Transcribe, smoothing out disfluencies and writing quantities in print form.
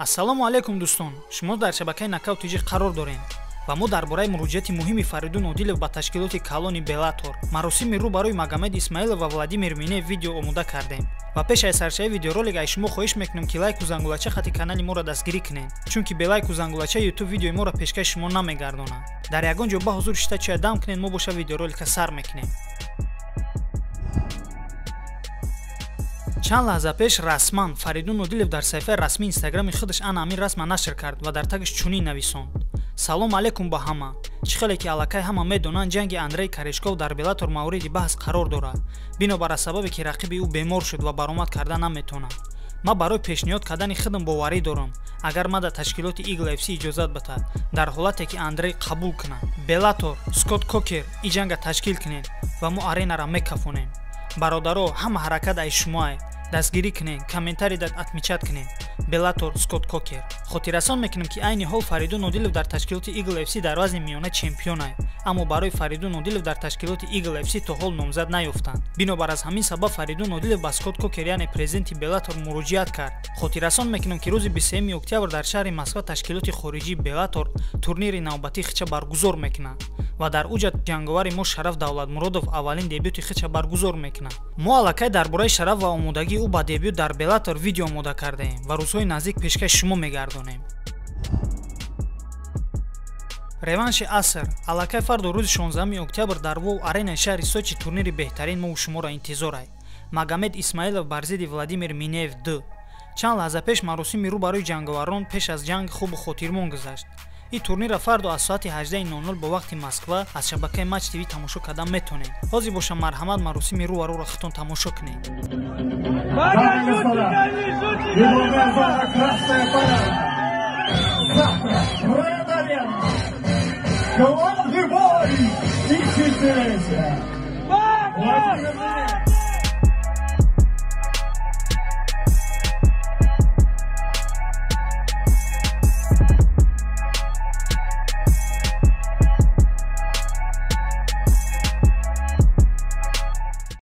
Ассалому алайкум дӯстон, шумо дар шабакаи Нокаут TG қарор дорем ва мо дар бораи муроҷиати муҳими Фаридун Одилов ба ташкилоти калони Беллатор, маросими рӯбарӯи Магомед Исмаилов ва Владимир Минеев видео омода кардем. Ва пеш аз саршаи видеоролик аз шумо хоҳиш мекунем ки лайку зангулача хати канали моро дастгирӣ кунед, чунки бе лайку зангулача YouTube видеои моро пешкаши шумо намегардонад. Дар ягон ҷо ба ҳузур шита чия дам кунед, мо боша видеоролика сар мекунем. чанд лаҳза пеш расман Фаридун Одилов дар саҳифаи расмии инстаграми худаш ана ҳамин расма нашр кард ва дар тагаш чунин нависонд: салом алейкум ба ҳама. Чӣ хеле ки аллакай ҳама медонанд, ҷанги Андрей Корешков дар Беллатор мавриди баҳс қарор дорад, бинобар сабабе ки рақиби ӯ бемор шуд ва баромад кардан наметавонад. Ман барои пешниҳод кардани худам боварӣ дорам, агар мада ташкилоти Eagle FC иҷозат батад, дар ҳолате ки Андрей қабул кунад, Беллатор Скотт Кокер и ҷанга ташкил кунед ва мо аренара мекафонем. Бародаро, ҳама ҳаракат аз шумоае. Дастгирӣ кунед, комментарий дад отмечат кунед. Беллатор Скотт Кокер. Хотиррасон мекунем ки айни ҳол Фаридун Одилов дар ташкилоти Eagle FC дар вазни миёна чемпион аст, аммо барои Фаридун Одилов дар ташкилоти Eagle FC то ҳол номзад наёфтанд. Бинобар аз ҳамин сабаб Фаридун Одилов ба Скотт Кокер, яъне президенти Беллатор, муроҷиат кард. Хотиррасон мекунем ки рӯзи 23 октябр дар шаҳри Москва ташкилоти хориҷии Беллатор турнири навбатии хича баргузор мекунад ва дар уҷат ҷанговари мо Шараф Давлатмуродов аввалин дебюти хича баргузор мекунад. Мо аллакай дар бораи Шараф ва омодагии ӯ ба дебют дар Беллатор видео омода кардаем ва рӯзҳои наздик пешкаши шумо мегардонем. Реванши аср аллакай фарду рӯзи 16 октябр дар Вов аренаи шаҳри Сочи турнири беҳтарин мо шуморо интизор аст. Магомед Исмаилов бар зидди Владимир Минеев 2. Чанд лаҳза пеш маросими рӯбарӯи ҷанговарон пеш аз ҷанг хубу хотирмон гузашт. ин турнира фарду аз соати 18:00 ба вақти Москва аз шабакаи Матч ТV тамошо кардан метавонед. Ҳозир боша марҳамат маросими рӯбарӯро хитон тамошо кунед. Голодный бой! Ищите!